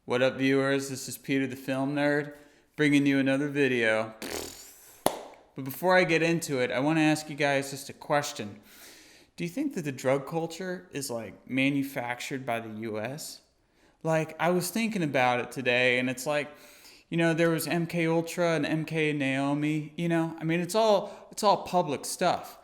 What up, viewers? This is Peter the Film Nerd, bringing you another video. But before I get into it, I want to ask you guys just a question. Do you think that the drug culture is like manufactured by the US? Like, I was thinking about it today, and it's like, there was MK Ultra and MK Naomi. I mean, it's all public stuff.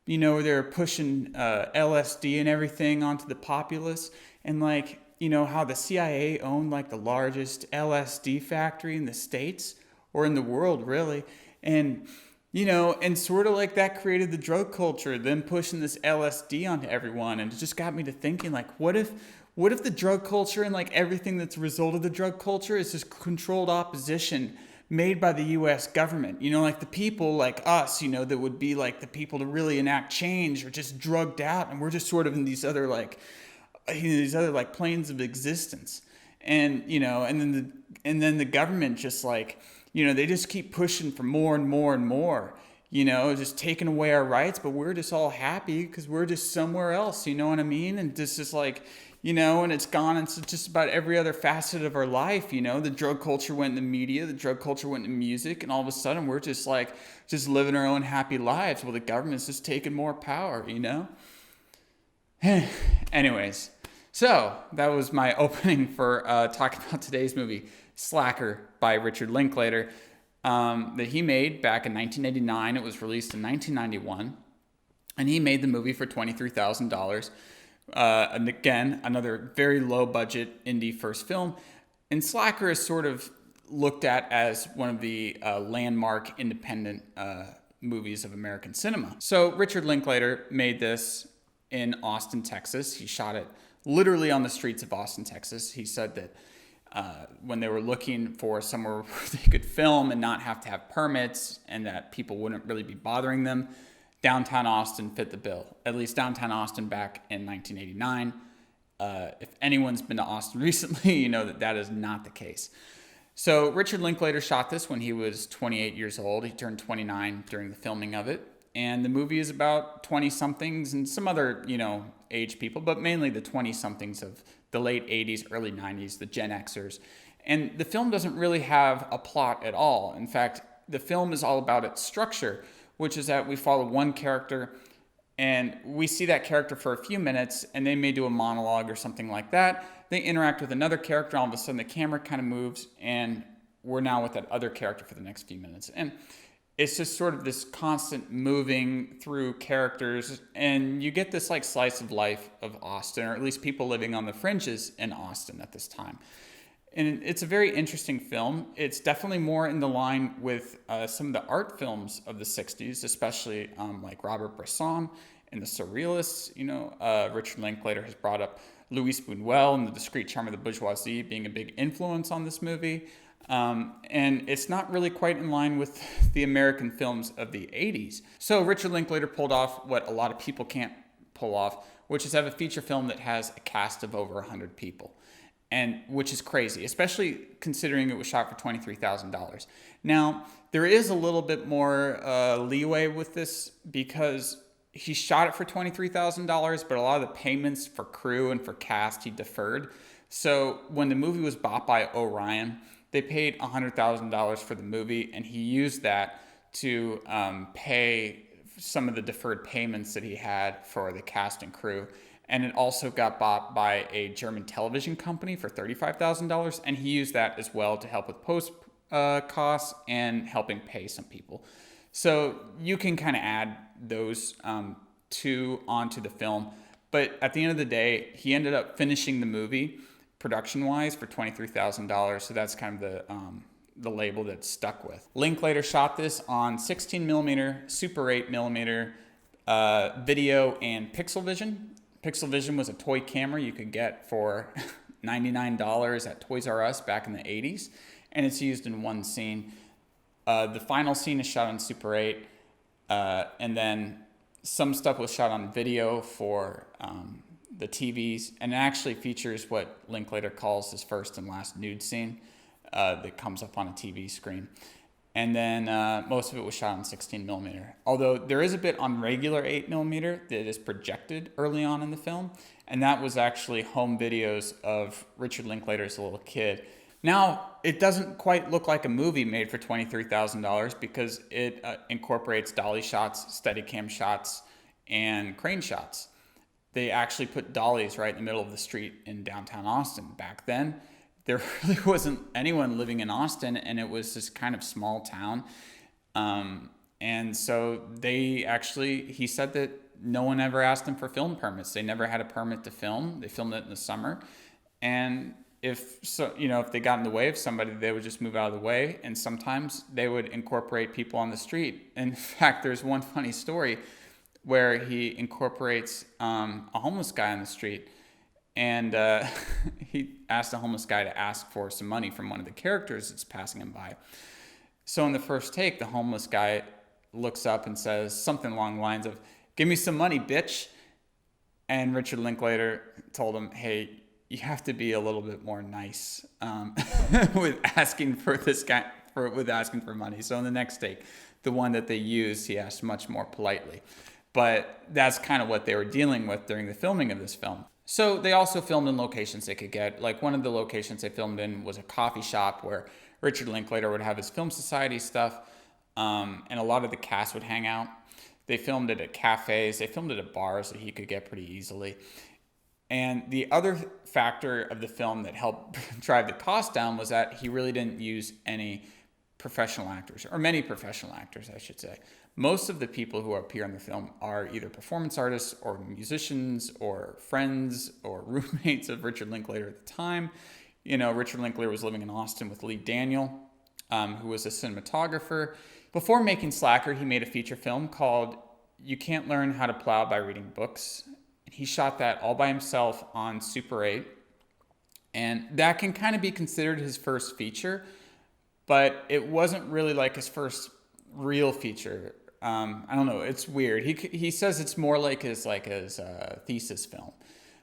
They're pushing LSD and everything onto the populace, and like, how the CIA owned like the largest LSD factory in the States or in the world, really. And, and sort of like that created the drug culture, them pushing this LSD onto everyone. And it just got me to thinking, like, what if the drug culture and like everything that's a result of the drug culture is just controlled opposition made by the US government? Like the people like us, that would be like the people to really enact change are just drugged out, and we're just sort of in these other planes of existence. And then the government just like, they just keep pushing for more and more and more, just taking away our rights, but we're just all happy because we're just somewhere else, you know what I mean? And this is like, and it's gone into just about every other facet of our life. The drug culture went in the media, the drug culture went in music, and all of a sudden we're just like, just living our own happy lives. Well, the government's just taking more power, Anyways, so that was my opening for talking about today's movie, Slacker by Richard Linklater, that he made back in 1989. It was released in 1991, and he made the movie for $23,000. And again, another very low budget indie first film. And Slacker is sort of looked at as one of the landmark independent movies of American cinema. So Richard Linklater made this in Austin, Texas. He shot it literally on the streets of Austin, Texas. He said that when they were looking for somewhere where they could film and not have to have permits and that people wouldn't really be bothering them, downtown Austin fit the bill. At least downtown Austin back in 1989. If anyone's been to Austin recently, you know that is not the case. So Richard Linklater shot this when he was 28 years old. He turned 29 during the filming of it. And the movie is about 20-somethings and some other, age people, but mainly the 20-somethings of the late 80s, early 90s, the Gen Xers. And the film doesn't really have a plot at all. In fact, the film is all about its structure, which is that we follow one character and we see that character for a few minutes, and they may do a monologue or something like that. They interact with another character, all of a sudden the camera kind of moves, and we're now with that other character for the next few minutes. And it's just sort of this constant moving through characters, and you get this like slice of life of Austin, or at least people living on the fringes in Austin at this time. And it's a very interesting film. It's definitely more in the line with some of the art films of the 60s, especially like Robert Bresson and the Surrealists. Richard Linklater has brought up Louis Buñuel and The Discreet Charm of the Bourgeoisie being a big influence on this movie. And it's not really quite in line with the American films of the 80s. So Richard Linklater pulled off what a lot of people can't pull off, which is have a feature film that has a cast of over 100 people. And which is crazy, especially considering it was shot for $23,000. Now, there is a little bit more leeway with this because he shot it for $23,000, but a lot of the payments for crew and for cast he deferred. So when the movie was bought by Orion, they paid $100,000 for the movie, and he used that to pay some of the deferred payments that he had for the cast and crew. And it also got bought by a German television company for $35,000, and he used that as well to help with post costs and helping pay some people. So you can kind of add those two onto the film. But at the end of the day, he ended up finishing the movie production-wise for $23,000. So that's kind of the label that's stuck with. Linklater shot this on 16mm, Super 8mm video and Pixel Vision. Pixel Vision was a toy camera you could get for $99 at Toys R Us back in the 80s, and it's used in one scene. The final scene is shot on Super 8, and then some stuff was shot on video for the TVs, and it actually features what Linklater calls his first and last nude scene that comes up on a TV screen. And then most of it was shot on 16 millimeter. Although there is a bit on regular 8 millimeter that is projected early on in the film. And that was actually home videos of Richard Linklater as a little kid. Now, it doesn't quite look like a movie made for $23,000 because it incorporates dolly shots, Steadicam shots, and crane shots. They actually put dollies right in the middle of the street in downtown Austin. Back then, there really wasn't anyone living in Austin, and it was this kind of small town. And so he said that no one ever asked them for film permits. They never had a permit to film. They filmed it in the summer. And if they got in the way of somebody, they would just move out of the way. And sometimes they would incorporate people on the street. In fact, there's one funny story where he incorporates a homeless guy on the street. And he asked the homeless guy to ask for some money from one of the characters that's passing him by. So in the first take, the homeless guy looks up and says something along the lines of, "Give me some money, bitch." And Richard Linklater told him, "Hey, you have to be a little bit more nice with asking for asking for money." So in the next take, the one that they used, he asked much more politely. But that's kind of what they were dealing with during the filming of this film. So they also filmed in locations they could get. Like one of the locations they filmed in was a coffee shop where Richard Linklater would have his Film Society stuff, and a lot of the cast would hang out. They filmed it at cafes. They filmed it at bars that he could get pretty easily. And the other factor of the film that helped drive the cost down was that he really didn't use any professional actors, or many professional actors, I should say. Most of the people who appear in the film are either performance artists or musicians or friends or roommates of Richard Linklater at the time. Richard Linklater was living in Austin with Lee Daniel, who was a cinematographer. Before making Slacker, he made a feature film called You Can't Learn How to Plow by Reading Books. He shot that all by himself on Super 8. And that can kind of be considered his first feature, but it wasn't really like his first real feature. I don't know. It's weird. He says it's more like his thesis film,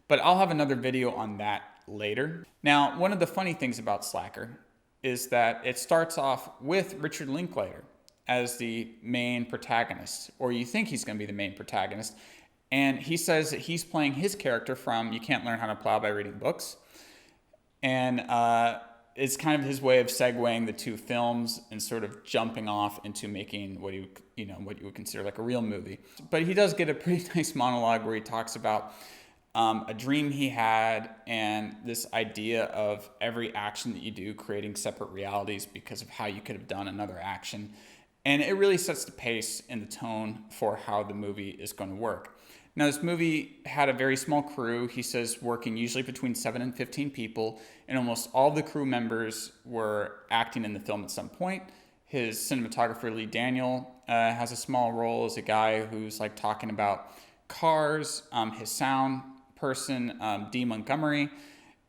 but I'll have another video on that later. Now, one of the funny things about Slacker is that it starts off with Richard Linklater as the main protagonist, or you think he's going to be the main protagonist, and he says that he's playing his character from You Can't Learn How to Plow by Reading Books, and it's kind of his way of segueing the two films and sort of jumping off into making what you would consider like a real movie. But he does get a pretty nice monologue where he talks about a dream he had and this idea of every action that you do creating separate realities because of how you could have done another action. And it really sets the pace and the tone for how the movie is going to work. Now, this movie had a very small crew, he says, working usually between 7 and 15 people, and almost all the crew members were acting in the film at some point. His cinematographer, Lee Daniel, has a small role as a guy who's like talking about cars. His sound person, Dee Montgomery,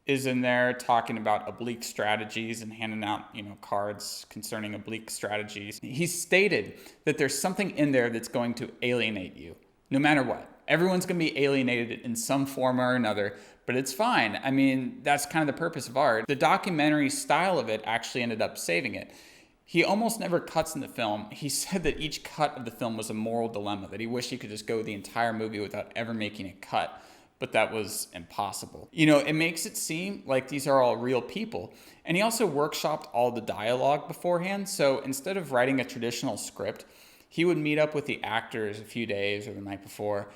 is in there talking about oblique strategies and handing out, cards concerning oblique strategies. He stated that there's something in there that's going to alienate you, no matter what. Everyone's going to be alienated in some form or another, but it's fine. I mean, that's kind of the purpose of art. The documentary style of it actually ended up saving it. He almost never cuts in the film. He said that each cut of the film was a moral dilemma, that he wished he could just go the entire movie without ever making a cut, but that was impossible. It makes it seem like these are all real people. And he also workshopped all the dialogue beforehand, so instead of writing a traditional script, he would meet up with the actors a few days or the night before,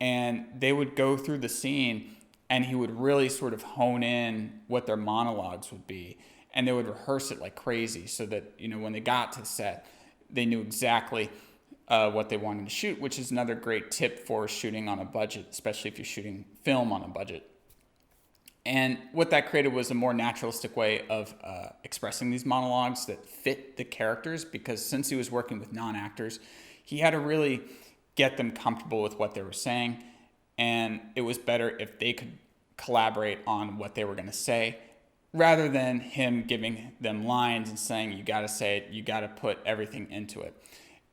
and they would go through the scene, and he would really sort of hone in what their monologues would be. And they would rehearse it like crazy so that, when they got to the set, they knew exactly what they wanted to shoot, which is another great tip for shooting on a budget, especially if you're shooting film on a budget. And what that created was a more naturalistic way of expressing these monologues that fit the characters, because since he was working with non-actors, he had to really get them comfortable with what they were saying, and it was better if they could collaborate on what they were going to say rather than him giving them lines and saying, you got to say it, you got to put everything into it.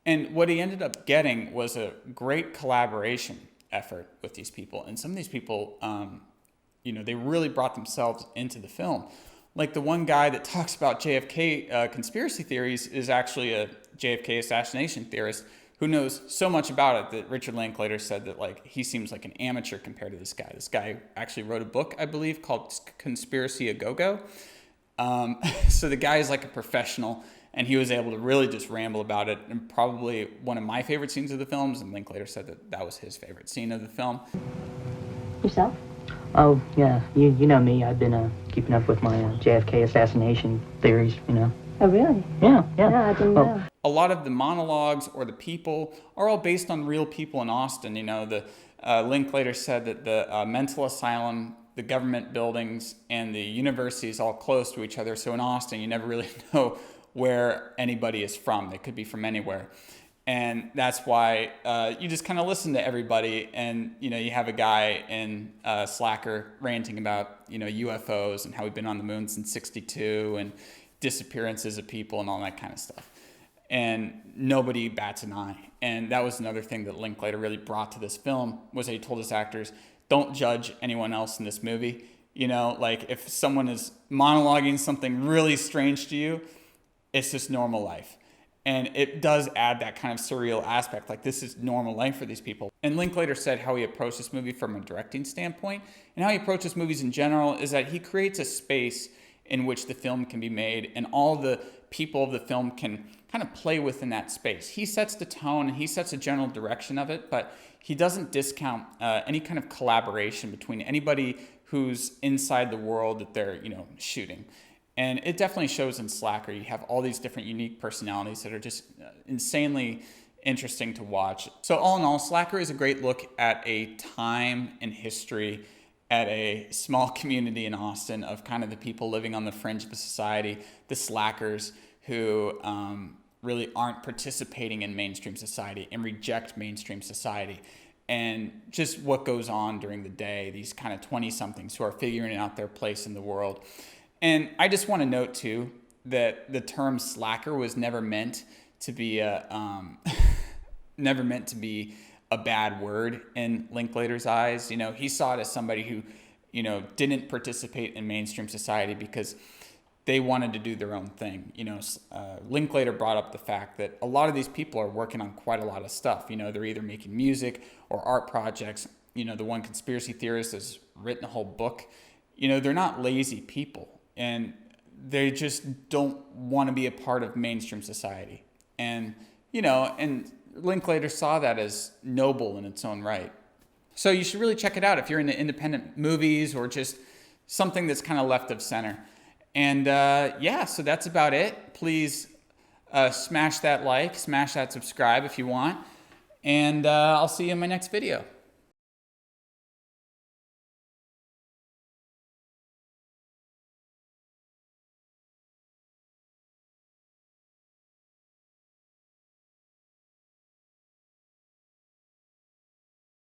And what he ended up getting was a great collaboration effort with these people, and some of these people, they really brought themselves into the film. Like the one guy that talks about JFK conspiracy theories is actually a JFK assassination theorist who knows so much about it that Richard Linklater said that like he seems like an amateur compared to this guy. This guy actually wrote a book, I believe, called Conspiracy A Go-Go. So the guy is like a professional, and he was able to really just ramble about it. And probably one of my favorite scenes of the films, and Linklater said that that was his favorite scene of the film. Yourself? Oh, yeah, you know me. I've been keeping up with my JFK assassination theories, you know. Oh, really? Yeah. Yeah, I didn't know. A lot of the monologues or the people are all based on real people in Austin. You know, the Linklater said that the mental asylum, the government buildings, and the university is all close to each other. So in Austin, you never really know where anybody is from. They could be from anywhere. And that's why you just kind of listen to everybody. And, you know, you have a guy in Slacker ranting about, you know, UFOs and how we've been on the moon since '62 and disappearances of people and all that kind of stuff. And nobody bats an eye. And that was another thing that Linklater really brought to this film, was that he told his actors, don't judge anyone else in this movie. You know, like if someone is monologuing something really strange to you, it's just normal life. And it does add that kind of surreal aspect, like this is normal life for these people. And Linklater said how he approached this movie from a directing standpoint, and how he approaches movies in general is that he creates a space in which the film can be made, and all the people of the film can kind of play within that space. He sets the tone and he sets a general direction of it, but he doesn't discount any kind of collaboration between anybody who's inside the world that they're, you know, shooting. And it definitely shows in Slacker. You have all these different unique personalities that are just insanely interesting to watch. So all in all, Slacker is a great look at a time in history, at a small community in Austin of kind of the people living on the fringe of society, the slackers who really aren't participating in mainstream society and reject mainstream society. And just what goes on during the day, these kind of 20-somethings who are figuring out their place in the world. And I just want to note, too, that the term slacker was never meant to be a bad word in Linklater's eyes. You know, he saw it as somebody who, you know, didn't participate in mainstream society because they wanted to do their own thing. You know, Linklater brought up the fact that a lot of these people are working on quite a lot of stuff. You know, they're either making music or art projects. You know, the one conspiracy theorist has written a whole book. You know, they're not lazy people. And they just don't want to be a part of mainstream society. And, you know, and Linklater saw that as noble in its own right. So you should really check it out if you're into independent movies or just something that's kind of left of center. And yeah, so that's about it. Please smash that like, smash that subscribe if you want. And I'll see you in my next video.